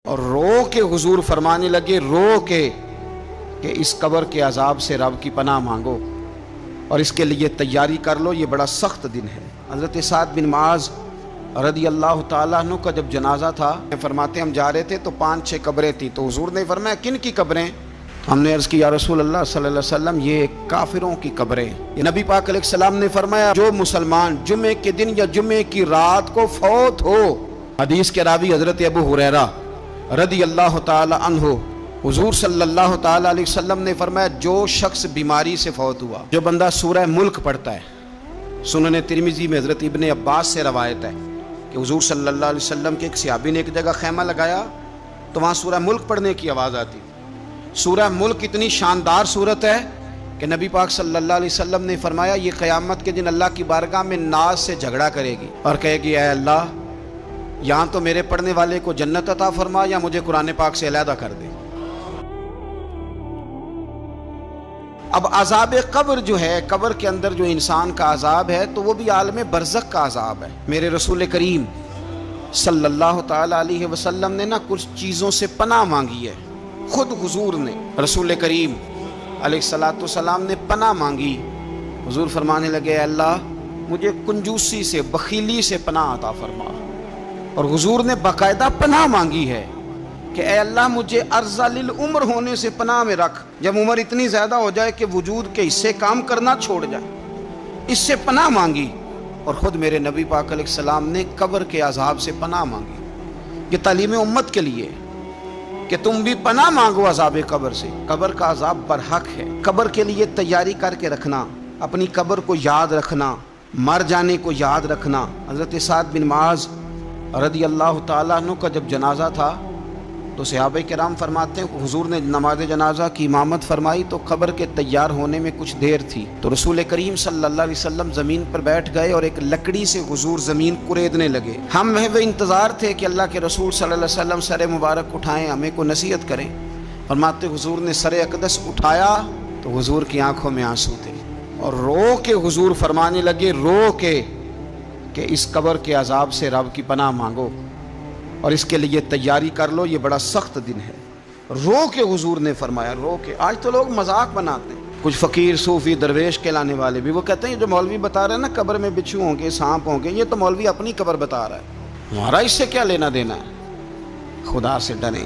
اور رو کے حضور فرمانے لگے، رو کے کہ اس قبر کے عذاب سے رب کی پناہ مانگو اور اس کے لیے تیاری کر لو، یہ بڑا سخت دن ہے۔ حضرت سعد بن معاذ رضی اللہ تعالیٰ عنہ کا جب جنازہ تھا، فرماتے ہم جا رہے تھے تو 5-6 قبریں تھیں، تو حضور نے فرمایا کن کی قبریں؟ ہم نے عرض کی یا رسول اللہ صلی اللہ علیہ وسلم یہ کافروں کی قبریں۔ یہ نبی پاک علیہ السلام نے فرمایا جو مسلمان جمعے کے دن یا جمعے کی رات کو فوت ہو، حدیث کے راوی حضرت ابو ہریرہ رضی اللہ تعالی عنہ، حضور صلی اللہ تعالی علیہ وسلم نے فرمایا جو شخص بیماری سے فوت ہوا، جو بندہ سورہ ملک پڑھتا ہے، سنن ترمذی میں حضرت ابن عباس سے روایت ہے کہ حضور صلی اللہ علیہ وسلم کے ایک صحابی نے ایک جگہ خیمہ لگایا تو وہاں سورہ ملک پڑھنے کی آواز آتی۔ سورہ ملک اتنی شاندار صورت ہے کہ نبی پاک صلی اللہ علیہ وسلم نے فرمایا یہ قیامت کے دن اللہ کی بارگاہ میں ناز سے جھگڑا کرے گی اور کہے گی اے اللہ یہاں تو میرے پڑھنے والے کو جنت عطا فرما یا مجھے قرآن پاک سے علیحدہ کر دے۔ اب عذاب قبر جو ہے، قبر کے اندر جو انسان کا عذاب ہے تو وہ بھی عالم برزخ کا عذاب ہے۔ میرے رسول کریم صلی اللہ تعالی علیہ وسلم نے نا کچھ چیزوں سے پناہ مانگی ہے، خود حضور نے، رسول کریم علیہ السلام نے پناہ مانگی۔ حضور فرمانے لگے اے اللہ مجھے کنجوسی سے، بخیلی سے پناہ عطا فرما، اور حضور نے باقاعدہ پناہ مانگی ہے کہ اے اللہ مجھے ارذل العمر ہونے سے پناہ میں رکھ، جب عمر اتنی زیادہ ہو جائے کہ وجود کے حصے کام کرنا چھوڑ جائے، اس سے پناہ مانگی۔ اور خود میرے نبی پاک علیہ السلام نے قبر کے عذاب سے پناہ مانگی۔ یہ تعلیم امت کے لیے کہ تم بھی پناہ مانگو عذاب قبر سے۔ قبر کا عذاب برحق ہے، قبر کے لیے تیاری کر کے رکھنا، اپنی قبر کو یاد رکھنا، مر جانے کو یاد رکھنا۔ حضرت سعد بن معاذ رضی اللہ تعالیٰ عنہ کا جب جنازہ تھا تو صحابہ کرام فرماتے ہیں حضور نے نماز جنازہ کی امامت فرمائی تو قبر کے تیار ہونے میں کچھ دیر تھی، تو رسول کریم صلی اللہ علیہ وسلم زمین پر بیٹھ گئے اور ایک لکڑی سے حضور زمین کریدنے لگے۔ ہم محو انتظار تھے کہ اللہ کے رسول صلی اللہ علیہ وسلم سر مبارک اٹھائیں، ہمیں کو نصیحت کریں۔ فرماتے حضور نے سر اقدس اٹھایا تو حضور کی آنکھوں میں آنسو تھے، اور رو کے حضور فرمانے لگے، رو کے کہ اس قبر کے عذاب سے رب کی پناہ مانگو اور اس کے لیے تیاری کر لو، یہ بڑا سخت دن ہے۔ رو کے حضور نے فرمایا، رو کے۔ آج تو لوگ مذاق بناتے ہیں، کچھ فقیر صوفی درویش کہلانے والے بھی، وہ کہتے ہیں جو مولوی بتا رہے ہیں نا قبر میں بچھو ہوں گے، سانپ ہوں گے، یہ تو مولوی اپنی قبر بتا رہا ہے، ہمارا اس سے کیا لینا دینا ہے۔ خدا سے ڈریں۔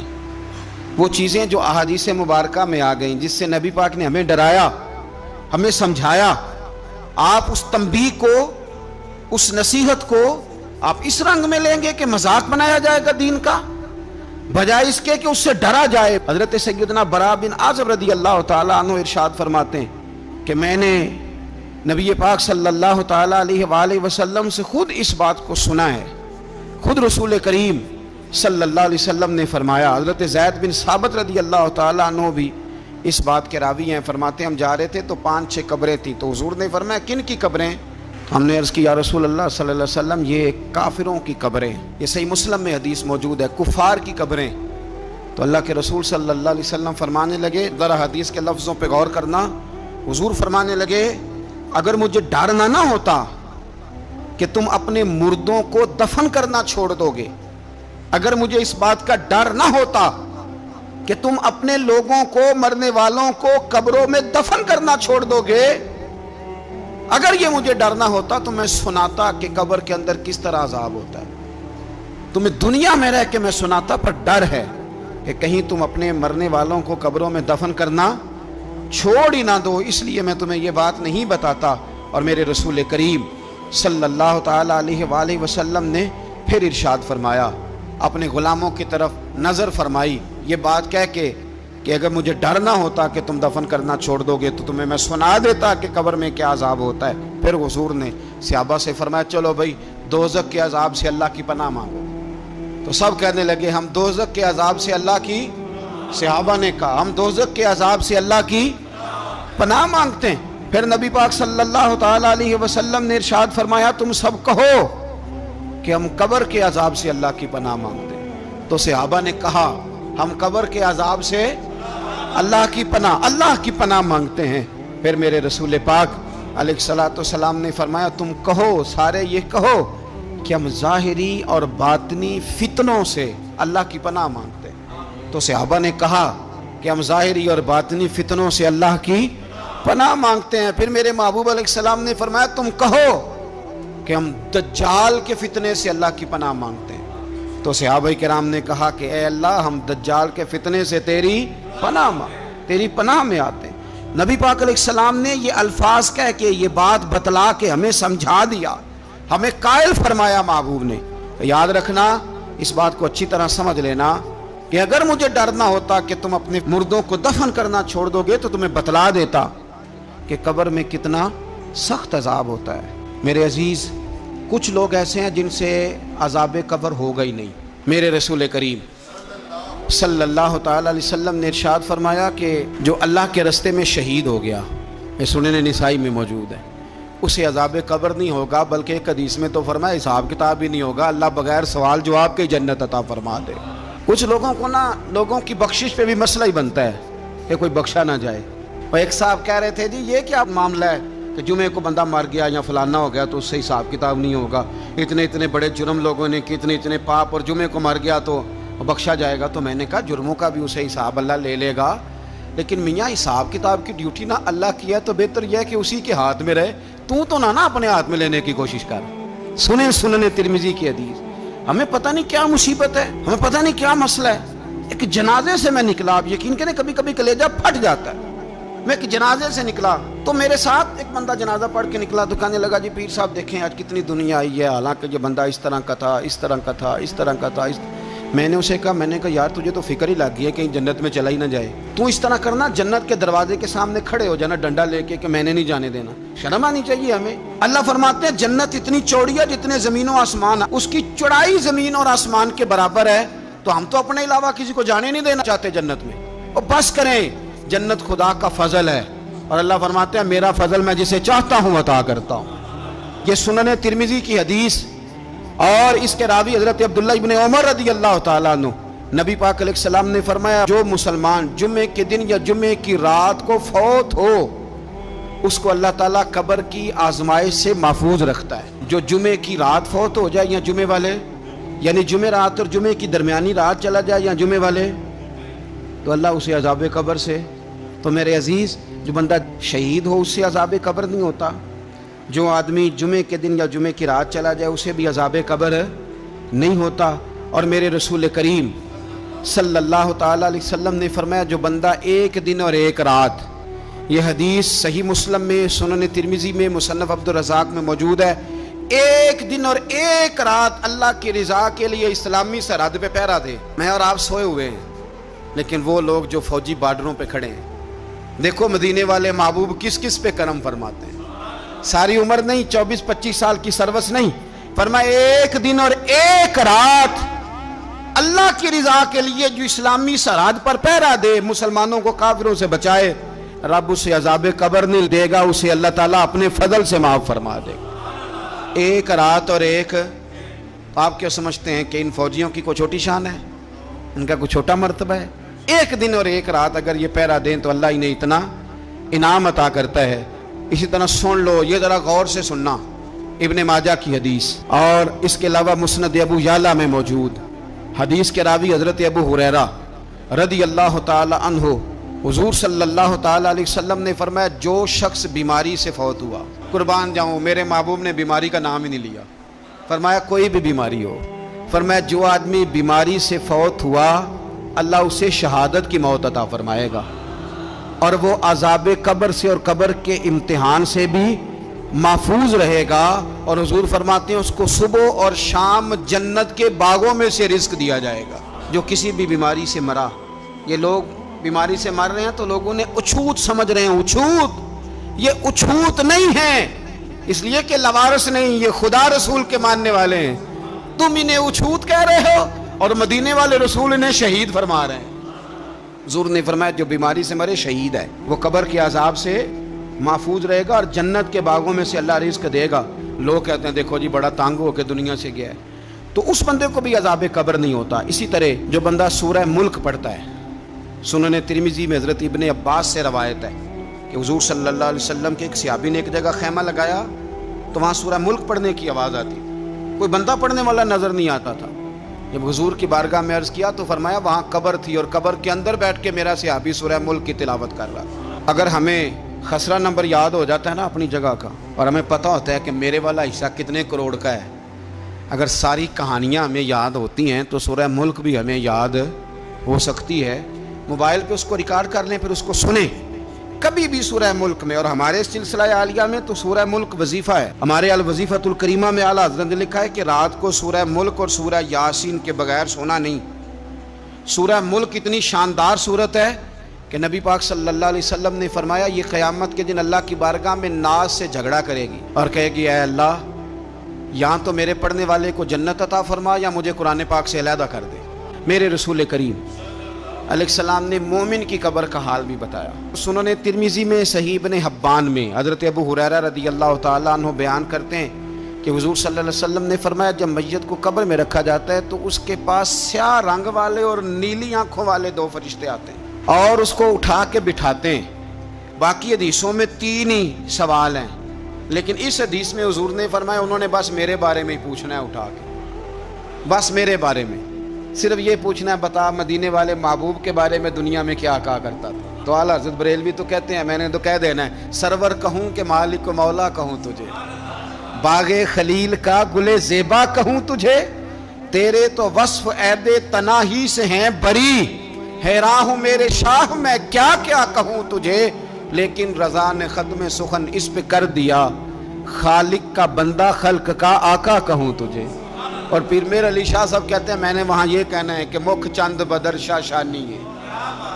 وہ چیزیں جو احادیث مبارکہ میں آ گئیں، جس سے نبی پاک نے ہمیں ڈرایا، ہمیں سمجھایا، آپ اس تنبیہ کو، اس نصیحت کو آپ اس رنگ میں لیں گے کہ مذاق بنایا جائے گا دین کا، بجائے اس کے کہ اس سے ڈرا جائے۔ حضرت سیدنا براء بن عازب رضی اللہ تعالیٰ عنہ ارشاد فرماتے ہیں کہ میں نے نبی پاک صلی اللہ تعالیٰ علیہ وآلہ وسلم سے خود اس بات کو سنا ہے، خود رسول کریم صلی اللہ علیہ وسلم نے فرمایا۔ حضرت زید بن ثابت رضی اللہ تعالیٰ عنہ بھی اس بات کے راوی ہیں، فرماتے ہم جا رہے تھے تو 5-6 قبریں تھیں، تو حضور نے فرمایا کن کی قبریں؟ ہم نے عرض کی یا رسول اللہ صلی اللہ علیہ وسلم یہ کافروں کی قبریں، یہ صحیح مسلم میں حدیث موجود ہے، کفار کی قبریں۔ تو اللہ کے رسول صلی اللہ علیہ وسلم فرمانے لگے، ذرا حدیث کے لفظوں پہ غور کرنا، حضور فرمانے لگے اگر مجھے ڈر نہ ہوتا کہ تم اپنے مردوں کو دفن کرنا چھوڑ دو گے، اگر مجھے اس بات کا ڈر نہ ہوتا کہ تم اپنے لوگوں کو، مرنے والوں کو قبروں میں دفن کرنا چھوڑ دو گے، اگر یہ مجھے ڈر نہ ہوتا تو میں سناتا کہ قبر کے اندر کس طرح عذاب ہوتا ہے، تمہیں دنیا میں رہ کے میں سناتا، پر ڈر ہے کہ کہیں تم اپنے مرنے والوں کو قبروں میں دفن کرنا چھوڑ ہی نہ دو، اس لیے میں تمہیں یہ بات نہیں بتاتا۔ اور میرے رسول کریم صلی اللہ تعالیٰ علیہ وآلہ وسلم نے پھر ارشاد فرمایا، اپنے غلاموں کی طرف نظر فرمائی، یہ بات کہہ کے کہ اگر مجھے ڈر نہ ہوتا کہ تم دفن کرنا چھوڑ دو گے تو تمہیں میں سنا دیتا کہ قبر میں کیا عذاب ہوتا ہے۔ پھر حضور نے صحابہ سے فرمایا چلو بھائی دوزخ کے عذاب سے اللہ کی پناہ مانگو، تو سب کہنے لگے ہم دوزخ کے عذاب سے اللہ کی، صحابہ نے کہا ہم دوزخ کے عذاب سے اللہ کی پناہ مانگتے ہیں۔ پھر نبی پاک صلی اللہ تعالیٰ علیہ وسلم نے ارشاد فرمایا تم سب کہو کہ ہم قبر کے عذاب سے اللہ کی پناہ مانگتے ہیں، تو صحابہ نے کہا ہم قبر کے عذاب سے اللہ کی پناہ مانگتے ہیں۔ پھر میرے رسول پاک علیہ الصلوۃ والسلام نے فرمایا تم کہو، سارے یہ کہو کہ ہم ظاہری اور باطنی فتنوں سے اللہ کی پناہ مانگتے ہیں۔ تو صحابہ نے کہا کہ ہم ظاہری اور باطنی فتنوں سے اللہ کی پناہ مانگتے ہیں۔ پھر میرے محبوب علیہ السلام نے فرمایا تم کہو کہ ہم دجال کے فتنے سے اللہ کی پناہ مانگتے ہیں۔ تو صحابہ کرام نے کہا کہ اے اللہ ہم دجال کے فتنے سے تیری پناہ میں آتے ہیں۔ نبی پاک علیہ السلام نے یہ الفاظ کہہ کے یہ بات بتلا کے ہمیں سمجھا دیا، ہمیں قائل فرمایا محبوب نے۔ تو یاد رکھنا، اس بات کو اچھی طرح سمجھ لینا کہ اگر مجھے ڈر نہ ہوتا کہ تم اپنے مردوں کو دفن کرنا چھوڑ دو گے تو تمہیں بتلا دیتا کہ قبر میں کتنا سخت عذاب ہوتا ہے۔ میرے عزیز، کچھ لوگ ایسے ہیں جن سے عذاب قبر ہوگا ہی نہیں۔ میرے رسول کریم صلی اللہ تعالی علیہ وسلم نے ارشاد فرمایا کہ جو اللہ کے رستے میں شہید ہو گیا، یہ سنن نسائی میں موجود ہے، اسے عذاب قبر نہیں ہوگا، بلکہ ایک حدیث میں تو فرمایا حساب کتاب بھی نہیں ہوگا، اللہ بغیر سوال جواب کے جنت عطا فرما دے۔ کچھ لوگوں کو لوگوں کی بخشش پہ بھی مسئلہ ہی بنتا ہے کہ کوئی بخشا نہ جائے۔ اور ایک صاحب کہہ رہے تھے جی یہ کیا معاملہ ہے کہ جمعے کو بندہ مر گیا یا فلانا ہو گیا تو اس سے حساب کتاب نہیں ہوگا، اتنے بڑے جرم لوگوں نے کی، اتنے پاپ، اور جمعے کو مر گیا تو بخشا جائے گا۔ تو میں نے کہا جرموں کا بھی اسے حساب اللہ لے لے گا، لیکن میاں حساب کتاب کی ڈیوٹی نہ اللہ کی ہے تو بہتر یہ ہے کہ اسی کے ہاتھ میں رہے، تو نہ اپنے ہاتھ میں لینے کی کوشش کر۔ سنن ترمذی کی حدیث۔ ہمیں پتہ نہیں کیا مصیبت ہے، ہمیں پتہ نہیں کیا مسئلہ ہے۔ ایک جنازے سے میں نکلا، آپ یقین کریں کبھی کبھی کلیجہ پھٹ جاتا ہے۔ میں ایک جنازے سے نکلا تو میرے ساتھ ایک بندہ جنازہ پڑھ کے نکلا تو کہنے لگا جی پیر صاحب دیکھیں آج کتنی دنیا آئی ہے، حالانکہ یہ بندہ اس طرح کا تھا، اس طرح کا تھا، اس طرح کا تھا۔ میں نے اسے کہا یار تجھے تو فکر ہی لگ گئی ہے کہیں جنت میں چلا ہی نہ جائے، تو اس طرح کرنا جنت کے دروازے کے سامنے کھڑے ہو جانا ڈنڈا لے کے کہ میں نے نہیں جانے دینا۔ شرم آنی چاہیے ہمیں۔ اللہ فرماتے ہیں جنت اتنی چوڑی ہے جتنے زمین و آسمان، اس کی چوڑائی زمین اور آسمان کے برابر ہے، تو ہم تو اپنے علاوہ کسی کو جانے نہیں دینا چاہتے جنت میں۔ اور بس کریں، جنت خدا کا فضل ہے، اور اللہ فرماتے ہیں میرا فضل میں جسے چاہتا ہوں عطا کرتا ہوں۔ یہ سنن ترمذی کی حدیث، اور اس کے راوی حضرت عبداللہ ابن عمر رضی اللہ تعالیٰ عنہ، نبی پاک علیہ السلام نے فرمایا جو مسلمان جمعے کے دن یا جمعے کی رات کو فوت ہو اس کو اللہ تعالیٰ قبر کی آزمائش سے محفوظ رکھتا ہے۔ جو جمعے کی رات فوت ہو جائے یا جمعے والے، یعنی جمعے رات اور جمعے کی درمیانی رات چلا جائے یا جمعے والے، تو اللہ اسے عذاب قبر سے، تو میرے عزیز جو بندہ شہید ہو اس سے عذاب قبر نہیں ہوتا، جو آدمی جمعے کے دن یا جمعے کی رات چلا جائے اسے بھی عذاب قبر نہیں ہوتا۔ اور میرے رسول کریم صلی اللہ تعالیٰ علیہ وسلم نے فرمایا جو بندہ ایک دن اور ایک رات، یہ حدیث صحیح مسلم میں، سنن ترمذی میں، مصنف عبد الرزاق میں موجود ہے، ایک دن اور ایک رات اللہ کی رضا کے لیے اسلامی سرحد پہ پہرا دے۔ میں اور آپ سوئے ہوئے ہیں، لیکن وہ لوگ جو فوجی بارڈروں پہ کھڑے ہیں، دیکھو مدینے والے محبوب کس کس پہ کرم فرماتے ہیں۔ ساری عمر نہیں، 24-25 سال کی سروس نہیں، فرمایا ایک دن اور ایک رات اللہ کی رضا کے لیے جو اسلامی سرحد پر پہرا دے، مسلمانوں کو کافروں سے بچائے، رب اسے عذاب قبر نہیں دے گا، اسے اللہ تعالیٰ اپنے فضل سے معاف فرما دے گا۔ ایک رات اور ایک، آپ کیا سمجھتے ہیں کہ ان فوجیوں کی کوئی چھوٹی شان ہے؟ ان کا کوئی چھوٹا مرتبہ ہے؟ ایک دن اور ایک رات اگر یہ پہرا دیں تو اللہ انہیں اتنا انعام عطا کرتا ہے۔ اسی طرح سن لو، یہ ذرا غور سے سننا، ابن ماجہ کی حدیث، اور اس کے علاوہ مسند ابو یعلا میں موجود حدیث کے راوی حضرت ابو ہریرہ رضی اللہ تعالی عنہ، حضور صلی اللہ تعالی علیہ وسلم نے فرمایا جو شخص بیماری سے فوت ہوا، قربان جاؤں میرے محبوب نے بیماری کا نام ہی نہیں لیا، فرمایا کوئی بھی بیماری ہو، فرمایا جو آدمی بیماری سے فوت ہوا اللہ اسے شہادت کی موت عطا فرمائے گا، اور وہ عذاب قبر سے اور قبر کے امتحان سے بھی محفوظ رہے گا، اور حضور فرماتے ہیں اس کو صبح اور شام جنت کے باغوں میں سے رزق دیا جائے گا۔ جو کسی بھی بیماری سے مرا، یہ لوگ بیماری سے مر رہے ہیں تو لوگوں نے اچھوت سمجھ رہے ہیں، اچھوت، یہ اچھوت نہیں ہے، اس لیے کہ لوارث نہیں، یہ خدا رسول کے ماننے والے ہیں، تم انہیں اچھوت کہہ رہے ہو اور مدینے والے رسول انہیں شہید فرما رہے ہیں۔ حضور نے فرمایا جو بیماری سے مرے شہید ہے، وہ قبر کے عذاب سے محفوظ رہے گا اور جنت کے باغوں میں سے اللہ رزق دے گا۔ لوگ کہتے ہیں دیکھو جی بڑا تانگ ہو کے دنیا سے گیا ہے، تو اس بندے کو بھی عذاب قبر نہیں ہوتا۔ اسی طرح جو بندہ سورہ ملک پڑھتا ہے، سنن ترمذی میں حضرت ابن عباس سے روایت ہے کہ حضور صلی اللہ علیہ وسلم کے ایک صحابی نے ایک جگہ خیمہ لگایا تو وہاں سورہ ملک پڑھنے کی آواز آتی، کوئی بندہ پڑھنے والا نظر نہیں آتا تھا، جب حضور کی بارگاہ میں عرض کیا تو فرمایا وہاں قبر تھی اور قبر کے اندر بیٹھ کے میرا صحابی سورہ ملک کی تلاوت کر رہا۔ اگر ہمیں خسرہ نمبر یاد ہو جاتا ہے نا اپنی جگہ کا، اور ہمیں پتہ ہوتا ہے کہ میرے والا حصہ کتنے کروڑ کا ہے، اگر ساری کہانیاں ہمیں یاد ہوتی ہیں تو سورہ ملک بھی ہمیں یاد ہو سکتی ہے۔ موبائل پہ اس کو ریکارڈ کر لیں، پھر اس کو سنیں کبھی بھی سورہ ملک میں۔ اور ہمارے سلسلہ عالیہ میں تو سورہ ملک وظیفہ ہے۔ ہمارے الوظیفۃ الکریمہ میں اعلیٰ حضرت نے لکھا ہے کہ رات کو سورہ ملک اور سورہ یاسین کے بغیر سونا نہیں۔ سورہ ملک اتنی شاندار صورت ہے کہ نبی پاک صلی اللہ علیہ وسلم نے فرمایا یہ قیامت کے دن اللہ کی بارگاہ میں ناز سے جھگڑا کرے گی اور کہے گی اے اللہ یہاں تو میرے پڑھنے والے کو جنت عطا فرما یا مجھے قرآن پاک سے علیحدہ کر دے۔ میرے رسول کریم علیہ السلام نے مومن کی قبر کا حال بھی بتایا۔ سنن ترمذی میں صحیح ابن حبان میں حضرت ابو ہریرہ رضی اللہ تعالیٰ عنہ بیان کرتے ہیں کہ حضور صلی اللہ علیہ وسلم نے فرمایا جب میت کو قبر میں رکھا جاتا ہے تو اس کے پاس سیاہ رنگ والے اور نیلی آنکھوں والے دو فرشتے آتے ہیں اور اس کو اٹھا کے بٹھاتے ہیں۔ باقی حدیثوں میں 3 ہی سوال ہیں، لیکن اس حدیث میں حضور نے فرمایا انہوں نے بس میرے بارے میں ہی پوچھنا ہے اٹھا کے، بس میرے بارے میں صرف یہ پوچھنا ہے بتا مدینے والے محبوب کے بارے میں دنیا میں کیا کہا کرتا تھا۔ تو اعلیٰ حضرت بریلوی تو کہتے ہیں میں نے تو کہہ دینا ہے سرور کہوں کہ مالک و مولا کہوں تجھے، باغ خلیل کا گل زیبا کہوں تجھے، تیرے تو وصف عید تناہی سے ہیں بری، حیران ہوں میرے شاہ میں کیا کیا کہوں تجھے، لیکن رضا نے ختم سخن اس پہ کر دیا، خالق کا بندہ خلق کا آقا کہوں تجھے۔ اور پیر میر علی شاہ صاحب کہتے ہیں میں نے وہاں یہ کہنا ہے کہ مکھ چند بدر شاہ شانی ہے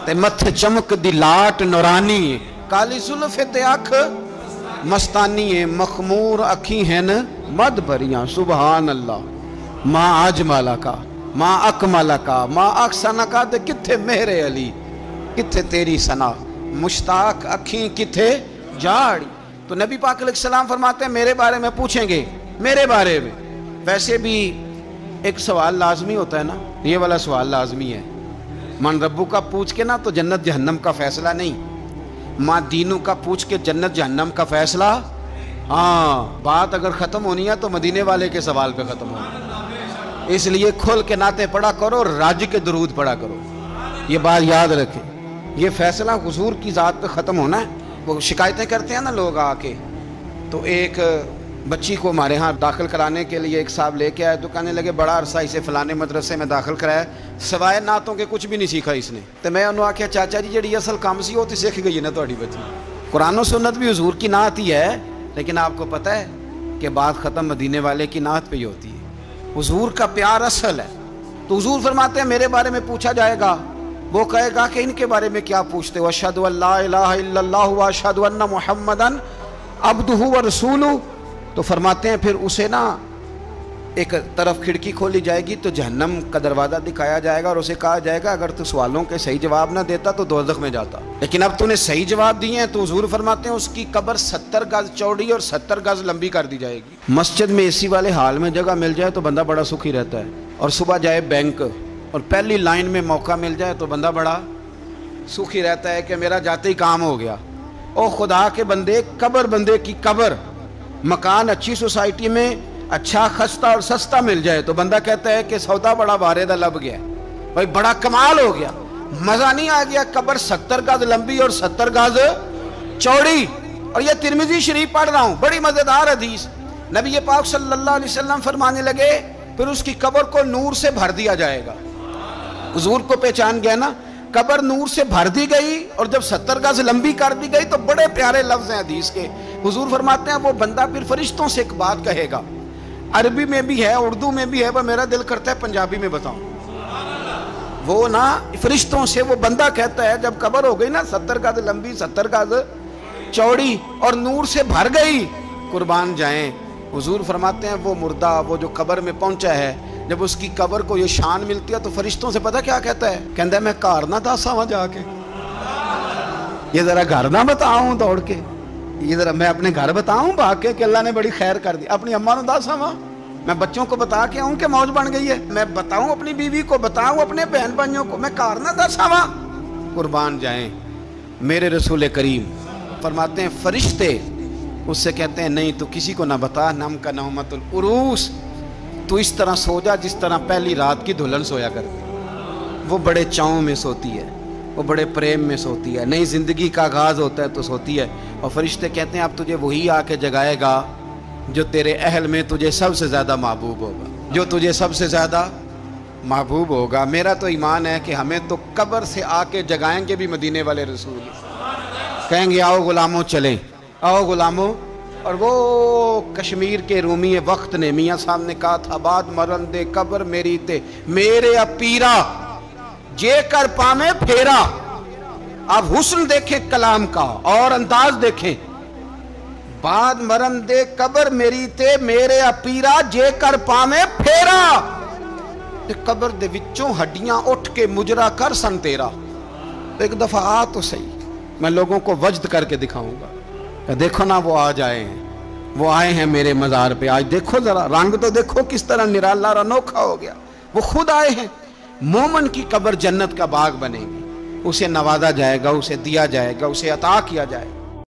تے متھ چمک دی لاٹ نورانی ہے، کالی زلف تے اکھ مستانی ہے، مخمور اکھی ہیں مد بریاں، سبحان اللہ، ما اجمالا کا ما اکمالا کا ما احسنا کا تے کتھے مہر علی، کتھے تیری ثنا، مشتاق اکھیں کتھے جاڑی۔ تو نبی پاک علیہ السلام فرماتے ہیں میرے بارے میں پوچھیں گے، میرے بارے میں۔ ویسے بھی ایک سوال لازمی ہوتا ہے نا، یہ والا سوال لازمی ہے، من ربو کا پوچھ کے نا تو جنت جہنم کا فیصلہ نہیں، ماں دینوں کا پوچھ کے جنت جہنم کا فیصلہ۔ ہاں بات اگر ختم ہونی ہے تو مدینے والے کے سوال پہ ختم ہونی، اس لیے کھل کے نعتیں پڑھا کرو، راج کے درود پڑھا کرو، یہ بات یاد رکھیں، یہ فیصلہ حضور کی ذات پہ ختم ہونا ہے۔ وہ شکایتیں کرتے ہیں نا لوگ آ کے، تو ایک بچی کو ہمارے ہاں داخل کرانے کے لیے ایک صاحب لے کے آئے تو کہنے لگے بڑا عرصہ اسے فلانے مدرسے میں داخل کرایا سوائے نعتوں کے کچھ بھی نہیں سیکھا اس نے۔ تو میں انہوں نے آخیا چاچا جی جڑی اصل کام سی وہ تو سیکھ گئی ہے نا تہاڈی بچی، قرآن و سنت بھی حضور کی نعت ہی ہے، لیکن آپ کو پتہ ہے کہ بات ختم مدینے والے کی نعت پہ ہی ہوتی ہے، حضور کا پیار اصل ہے۔ تو حضور فرماتے ہیں میرے بارے میں پوچھا جائے گا، وہ کہے گا کہ ان کے بارے میں کیا پوچھتے ہو، اشہد ان لا الہ الا اللہ واشہد ان محمدن عبدہ ورسولہ۔ تو فرماتے ہیں پھر اسے نا ایک طرف کھڑکی کھولی جائے گی تو جہنم کا دروازہ دکھایا جائے گا اور اسے کہا جائے گا اگر تو سوالوں کے صحیح جواب نہ دیتا تو دوزخ میں جاتا، لیکن اب تو نے صحیح جواب دیے ہیں۔ تو حضور فرماتے ہیں اس کی قبر 70 گز چوڑی اور 70 گز لمبی کر دی جائے گی۔ مسجد میں اے سی والے حال میں جگہ مل جائے تو بندہ بڑا سکھی رہتا ہے، اور صبح جائے بینک اور پہلی لائن میں موقع مل جائے تو بندہ بڑا سکھی رہتا ہے کہ میرا جاتے ہی کام ہو گیا۔ او خدا کے بندے، قبر بندے کی قبر، مکان اچھی سوسائٹی میں اچھا خستہ اور سستا مل جائے تو بندہ کہتا ہے کہ سودا بڑا واردہ لب گیا، بھائی بڑا کمال ہو گیا، مزہ نہیں آ گیا۔ قبر 70 گز لمبی اور 70 گز چوڑی، اور یہ ترمذی شریف پڑھ رہا ہوں، بڑی مزیدار حدیث۔ نبی پاک صلی اللہ علیہ وسلم فرمانے لگے پھر اس کی قبر کو نور سے بھر دیا جائے گا۔ حضور کو پہچان گیا نا، قبر نور سے بھر دی گئی اور جب 70 گز لمبی کر دی گئی تو بڑے پیارے لفظ ہیں حدیث کے۔ حضور فرماتے ہیں وہ بندہ پھر فرشتوں سے ایک بات کہے گا، عربی میں بھی ہے اردو میں بھی ہے، وہ میرا دل کرتا ہے پنجابی میں بتاؤں۔ وہ نا فرشتوں سے وہ بندہ کہتا ہے جب قبر ہو گئی نا 70 گز لمبی 70 گز چوڑی اور نور سے بھر گئی، قربان جائیں، حضور فرماتے ہیں وہ مردہ وہ جو قبر میں پہنچا ہے جب اس کی قبر کو یہ شان ملتی ہے تو فرشتوں سے پتہ کیا کہتا ہے، کہتا ہے میں گھر نہ دسا وہاں جا کے، یہ ذرا گھر نہ بتاؤں دوڑ کے، یہ ذرا میں اپنے گھر بتاؤں بھاگ کے کہ اللہ نے بڑی خیر کر دی، اپنی اماں نو دسا وہاں، میں بچوں کو بتا کے آؤں کہ موج بن گئی ہے، میں بتاؤں اپنی بیوی کو، بتاؤں اپنے بہن بھائیوں کو، میں گھر نہ دسا وہاں۔ قربان جائیں میرے رسول کریم فرماتے ہیں فرشتے اس سے کہتے ہیں نہیں تو کسی کو نہ بتا، نم کا نومت العروس، تو اس طرح سو جا جس طرح پہلی رات کی دلہن سویا کرتی. وہ بڑے چاؤں میں سوتی ہے, وہ بڑے پریم میں سوتی ہے, نئی زندگی کا آغاز ہوتا ہے تو سوتی ہے. اور فرشتے کہتے ہیں اب تجھے وہی آ کے جگائے گا جو تیرے اہل میں تجھے سب سے زیادہ محبوب ہوگا, جو تجھے سب سے زیادہ محبوب ہوگا. میرا تو ایمان ہے کہ ہمیں تو قبر سے آ کے جگائیں گے بھی مدینے والے رسول, کہیں گے آؤ غلاموں چلیں, آؤ غلاموں. اور وہ کشمیر کے رومی وقت نے میاں صاحب نے کہا تھا بعد مرن دے قبر میری تے میرے اپیرا جے کر پامے پھیرا. آپ حسن دیکھیں کلام کا اور انداز دیکھیں. بعد مرن دے قبر میری تے میرے اپیرا جے کر پامے پھیرا. تے قبر دے وچوں ہڈیاں اٹھ کے مجرا کر سن تیرا. ایک دفعہ آ تو صحیح, میں لوگوں کو وجد کر کے دکھاؤں گا. دیکھو نا وہ آج آئے ہیں, وہ آئے ہیں میرے مزار پہ. آج دیکھو ذرا رنگ تو دیکھو کس طرح نرالا اور انوکھا ہو گیا. وہ خود آئے ہیں. مومن کی قبر جنت کا باغ بنے گی, اسے نوازا جائے گا, اسے دیا جائے گا, اسے عطا کیا جائے گا.